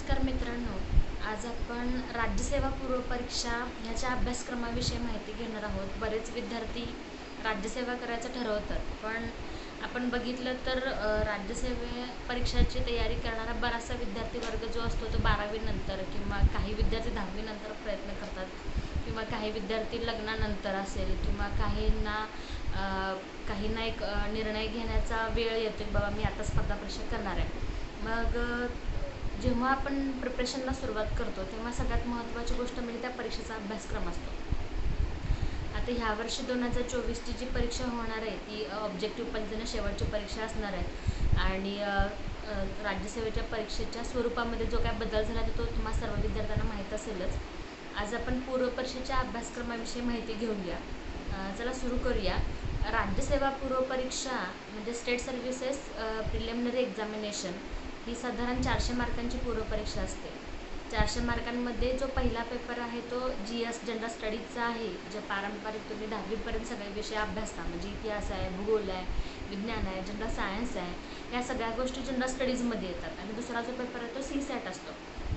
नमस्कार मित्रांनो, आज आपण राज्यसेवा पूर्व परीक्षा ह्याच्या अभ्यासक्रमाविषयी माहिती घेणार आहोत. बरेच विद्यार्थी राज्यसेवा करायचं ठरवतात, पण आपण बघितलं तर राज्यसेवे परीक्षाची तयारी करणारा बराचसा विद्यार्थी वर्ग जो असतो तो 12वी नंतर किंवा काही विद्यार्थी 10वी नंतर प्रयत्न करतात किंवा काही विद्यार्थी लग्नानंतर असेल किंवा काहींना एक निर्णय घेण्याचा वेळ येतो की बाबा मी आता स्पर्धा परीक्षा करणार आहे. मग जेव्हा आपण प्रिपरेशनला सुरुवात करतो तेव्हा सगळ्यात महत्त्वाची गोष्ट म्हणजे त्या परीक्षेचा अभ्यासक्रम असतो. आता ह्या वर्षी 2024ची जी परीक्षा होणार आहे ती ऑब्जेक्टिव्ह पद्धतीने शेवटची परीक्षा असणार आहे आणि राज्यसेवेच्या परीक्षेच्या स्वरूपामध्ये जो काय बदल झाला तो तुम्हा सर्व विद्यार्थ्यांना माहीत असेलच. आज आपण पूर्व परीक्षेच्या अभ्यासक्रमाविषयी माहिती घेऊया. चला सुरू करूया. राज्यसेवा पूर्व परीक्षा म्हणजे स्टेट सर्व्हिसेस प्रिलिमिनरी एक्झामिनेशन ही साधारण 400 मार्कांची पूर्व परीक्षा असते. 400 मार्कांमध्ये जो पहिला पेपर आहे तो GS जनरल स्टडीजचा आहे, जे पारंपरिक तुम्ही 10वीपर्यंत सगळे विषय अभ्यासता, म्हणजे इतिहास आहे, भूगोल आहे, विज्ञान आहे, जनरल सायन्स आहे, ह्या सगळ्या गोष्टी जनरल स्टडीजमध्ये येतात. आणि दुसरा जो पेपर आहे तो CSAT असतो.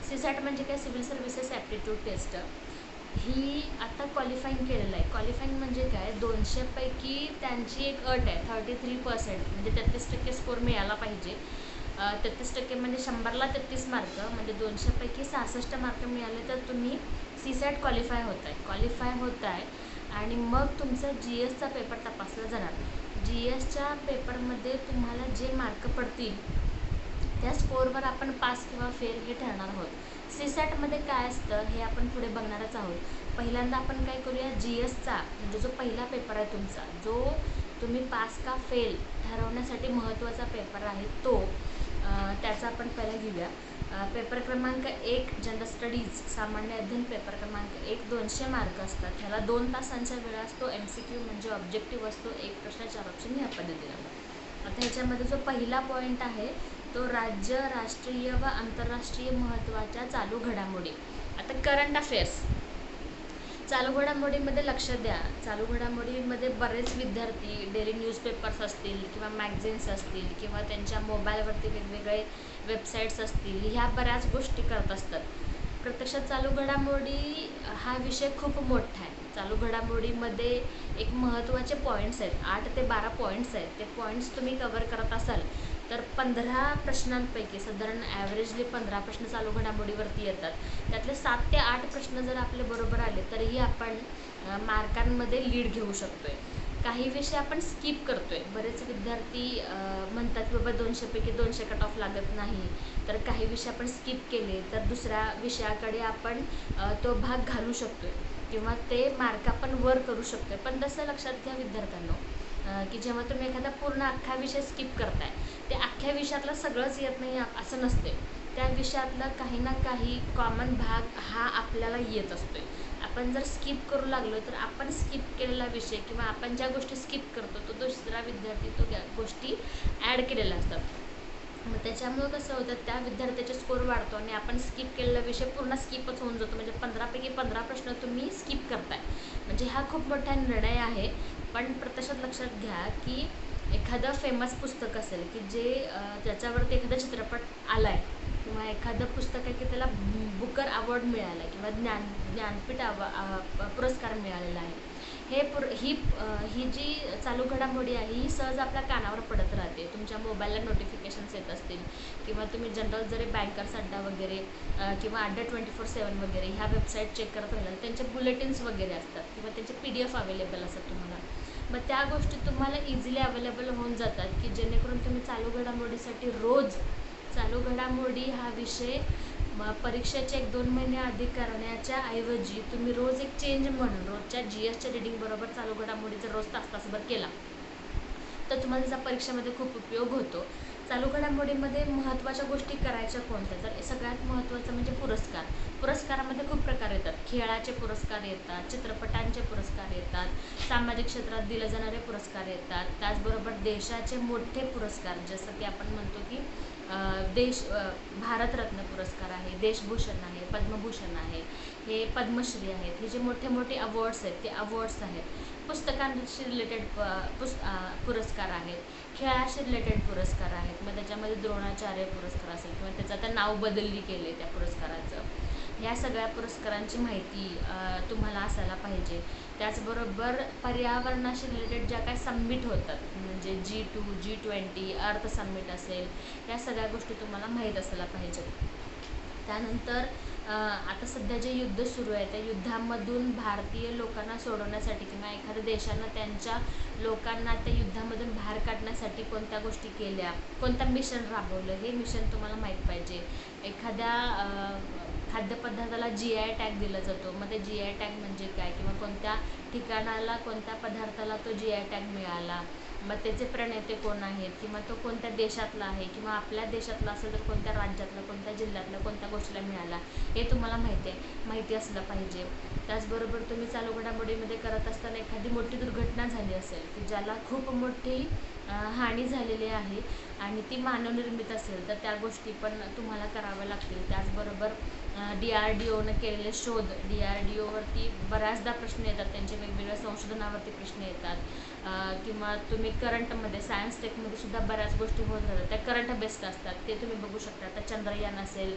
CSAT म्हणजे काय, सिव्हिल सर्व्हिसेस ॲप्टिट्यूड टेस्ट. ही आता क्वालिफाईंग केलेलं आहे. क्वालिफाईंग म्हणजे काय, 200पैकी त्यांची एक अट आहे 33%, म्हणजे 33% स्कोर मिळाला पाहिजे. 33% म्हणजे 100ला 33 मार्क, म्हणजे 200पैकी 66 मार्क मिळाले तर तुम्ही CSAT क्वालिफाय होत आहे आणि मग तुमचा GSचा पेपर तपासला जाणार. GSच्या पेपरमध्ये तुम्हाला जे मार्क पडतील त्या स्कोअरवर आपण पास किंवा फेल हे ठरणार आहोत. CSATमध्ये काय असतं हे आपण पुढे बघणारच आहोत. पहिल्यांदा आपण काय करूया, GSचा म्हणजे जो पहिला पेपर आहे तुमचा, जो तुम्ही पास का फेल ठरवण्यासाठी महत्त्वाचा पेपर आहे तो त्याचा आपण पहिला घेऊया. पेपर क्रमांक 1 जनरल स्टडीज सामान्य अध्ययन पेपर क्रमांक 1 200 मार्क असतात. ह्याला 2 तासांचा वेळ असतो. MCQ म्हणजे ऑब्जेक्टिव्ह असतो, 1 प्रश्न 4 ऑप्शन ह्या पद्धतीनं. आता ह्याच्यामध्ये जो पहिला पॉईंट आहे तो राज्य, राष्ट्रीय व आंतरराष्ट्रीय महत्त्वाच्या चालू घडामोडी. आता करंट अफेअर्स चालू घडामोडीमध्ये लक्ष द्या. चालू घडामोडीमध्ये बरेच विद्यार्थी डेली न्यूजपेपर्स असतील किंवा मॅगझिन्स असतील किंवा त्यांच्या मोबाईलवरती वेगवेगळे वेबसाईट्स असतील, ह्या बऱ्याच गोष्टी करत असतात. प्रत्यक्षात चालू घडामोडी हा विषय खूप मोठा आहे. चालू घडामोडीमध्ये एक महत्त्वाचे पॉईंट्स आहेत, 8 ते 12 पॉईंट्स आहेत. ते पॉईंट्स तुम्ही कवर करत असाल तर 15 प्रश्नांपैकी साधारण ॲव्हरेजली 15 प्रश्न चालू घडामोडीवरती येतात. त्यातले 7 ते 8 प्रश्न जर आपले बरोबर आले तरीही आपण मार्कांमध्ये लीड घेऊ शकतो आहे. काही विषय आपण स्किप करतो आहे. बरेच विद्यार्थी म्हणतात की बाबा 200पैकी 200 कट ऑफ लागत नाही, तर काही विषय आपण स्किप केले तर दुसऱ्या विषयाकडे आपण तो भाग घालू शकतो आहे किंवा ते मार्क आपण वर करू शकतो आहे. पण तसं लक्षात घ्या विद्यार्थ्यांनो की जेव्हा तुम्ही एखादा पूर्ण अख्खा विषय स्किप करताय, ते अख्ख्या विषयातलं सगळंच येत नाही असं नसते. त्या विषयातला काही ना काही कॉमन भाग हा आपल्याला येत असतो आहे. आपण जर स्किप करू लागलो तर आपण स्किप केलेला विषय किंवा आपण ज्या गोष्टी स्किप करतो तो दुसरा विद्यार्थी तो गोष्टी ॲड केलेल्या असतात. मग त्याच्यामुळं कसं होतं, त्या विद्यार्थ्याचे स्कोर वाढतो आणि आपण स्किप केलेला विषय पूर्ण स्किपच होऊन जातो. म्हणजे 15पैकी 15 प्रश्न तुम्ही स्किप करताय. म्हणजे हा खूप मोठा निर्णय आहे. पण प्रत्यक्षात लक्षात घ्या की एखादं फेमस पुस्तक असेल की जे त्याच्यावरती एखादा चित्रपट आला आहे किंवा एखादं पुस्तक आहे की त्याला बुकर अवॉर्ड मिळाला आहे किंवा ज्ञानपीठ पुरस्कार मिळालेला आहे. ही जी चालू घडामोडी आहे ही सहज आपल्या कानावर पडत राहते. तुमच्या मोबाईलला नोटिफिकेशन्स येत असतील किंवा तुम्ही जनरल जरी बँकर्स अड्डा वगैरे किंवा अड्डा 24/7 वगैरे ह्या वेबसाईट चेक करत राहिला त्यांचे बुलेटिन्स वगैरे असतात किंवा त्यांचे PDF अवेलेबल असतात तुम्हाला. मग त्या गोष्टी तुम्हाला इझिली अवेलेबल होऊन जातात की जेणेकरून तुम्ही चालू घडामोडीसाठी रोज चालू घडामोडी हा विषय परीक्षेच्या 1-2 महिने आधी करण्याच्या ऐवजी तुम्ही रोज एक चेंज म्हणून रोजच्या GSच्या रिडिंगबरोबर चालू घडामोडी जर रोज तासभर केला तर तुम्हाला त्याचा परीक्षेमध्ये खूप उपयोग होतो. चालू घडामोडीमध्ये महत्त्वाच्या गोष्टी करायच्या कोणत्या, तर सगळ्यात महत्त्वाचं म्हणजे पुरस्कार. पुरस्कारामध्ये खूप प्रकार येतात. खेळाचे पुरस्कार येतात, चित्रपटांचे पुरस्कार येतात, सामाजिक क्षेत्रात दिले जाणारे पुरस्कार येतात, त्याचबरोबर देशाचे मोठे पुरस्कार जसं की आपण म्हणतो की भारतरत्न पुरस्कार आहे, देशभूषण आहे, पद्मभूषण आहे, हे पद्मश्री आहेत. हे जे मोठे मोठे अवॉर्ड्स आहेत ते अवॉर्ड्स आहेत. पुस्तकांशी रिलेटेड पुरस्कार आहेत, खेळाशी रिलेटेड पुरस्कार आहेत. मग त्याच्यामध्ये द्रोणाचार्य पुरस्कार असेल किंवा त्याचं आता नाव बदलली केले त्या पुरस्काराचं. ह्या सगळ्या पुरस्कारांची माहिती तुम्हाला असायला पाहिजे. त्याचबरोबर पर्यावरणाशी रिलेटेड ज्या काही समिट होतात, म्हणजे G2, G20, अर्थ समिट असेल, या सगळ्या गोष्टी तुम्हाला माहीत असायला पाहिजेत. त्यानंतर आता सध्या जे युद्ध सुरू आहे त्या युद्धामधून भारतीय लोकांना सोडवण्यासाठी किंवा एखाद्या देशानं त्यांच्या लोकांना त्या युद्धामधून बाहेर काढण्यासाठी कोणत्या गोष्टी केल्या, कोणतं मिशन राबवलं, हे मिशन तुम्हाला माहीत पाहिजे. एखाद्या खाद्यपदार्थाला GI टॅग दिला जातो, मग ते GI टॅग म्हणजे काय, किंवा कोणत्या ठिकाणाला कोणत्या पदार्थाला तो GI टॅग मिळाला, मग त्याचे प्रणेते कोण आहेत, किंवा तो कोणत्या देशातला आहे, किंवा आपल्या देशातला असेल तर कोणत्या राज्यातला, कोणत्या जिल्ह्यातला, कोणत्या गोष्टीला मिळाला, हे तुम्हाला माहिती असलं पाहिजे. त्याचबरोबर तुम्ही चालू घडामोडीमध्ये करत असताना एखादी मोठी दुर्घटना झाली असेल की ज्याला खूप मोठी हानी झालेली आहे आणि ती मानवनिर्मित असेल तर त्या गोष्टी पण तुम्हाला कराव्या लागतील. त्याचबरोबर DRDOनं केलेले शोध, DRDOवरती बऱ्याचदा प्रश्न येतात, त्यांच्या वेगवेगळ्या संशोधनावरती प्रश्न येतात, किंवा तुम्ही करंटमध्ये सायन्स टेकमध्ये सुद्धा बऱ्याच गोष्टी होत राहतात, त्या करंट बेस्ड असतात, ते तुम्ही बघू शकता. आता चंद्रयान असेल,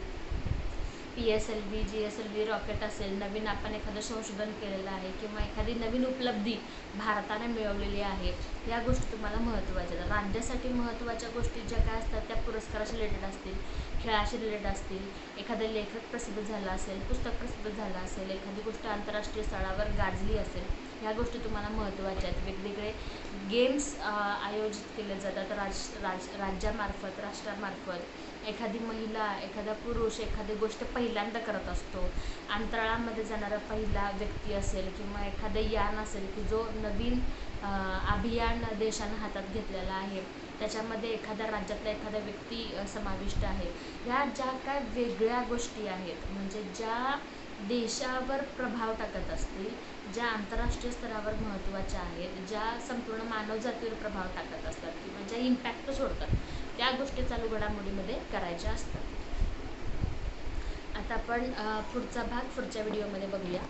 PSLV, GSLV रॉकेट असेल, नवीन आपण एखादं संशोधन केलेलं आहे किंवा एखादी नवीन उपलब्धी भारताने मिळवलेली आहे, या गोष्टी तुम्हाला महत्त्वाच्या आहेत. राज्यासाठी महत्त्वाच्या गोष्टी ज्या काय असतात त्या पुरस्काराशी रिलेटेड असतील, खेळाशी रिलेटेड असतील, एखादा लेखक प्रसिद्ध झाला असेल, पुस्तक प्रसिद्ध झालं असेल, एखादी गोष्ट आंतरराष्ट्रीय स्तरावर गाजली असेल, ह्या गोष्टी तुम्हाला महत्त्वाच्या आहेत. वेगवेगळे गेम्स आयोजित केले जातात राज्यामार्फत, राष्ट्रामार्फत. एखादी महिला, एखादा पुरुष एखादी गोष्ट पहिल्यांदा करत असतो, अंतराळामध्ये जाणारा पहिला व्यक्ती असेल किंवा एखादं यान असेल की जो नवीन अभियान देशानं हातात घेतलेला आहे, त्याच्यामध्ये एखाद्या राज्यातला एखादा व्यक्ती समाविष्ट आहे. ह्या ज्या काय वेगळ्या गोष्टी आहेत, म्हणजे ज्या देशावर प्रभाव टाकत असतील, ज्या आंतरराष्ट्रीय स्तरावर महत्त्वाच्या आहेत, ज्या संपूर्ण मानवजातीवर प्रभाव टाकत असतात किंवा ज्या इम्पॅक्ट सोडतात, त्या गोष्टी चालू घडामोडीमध्ये करायच्या असतात. आता आपण पुढचा भाग पुढच्या व्हिडिओमध्ये बघूया.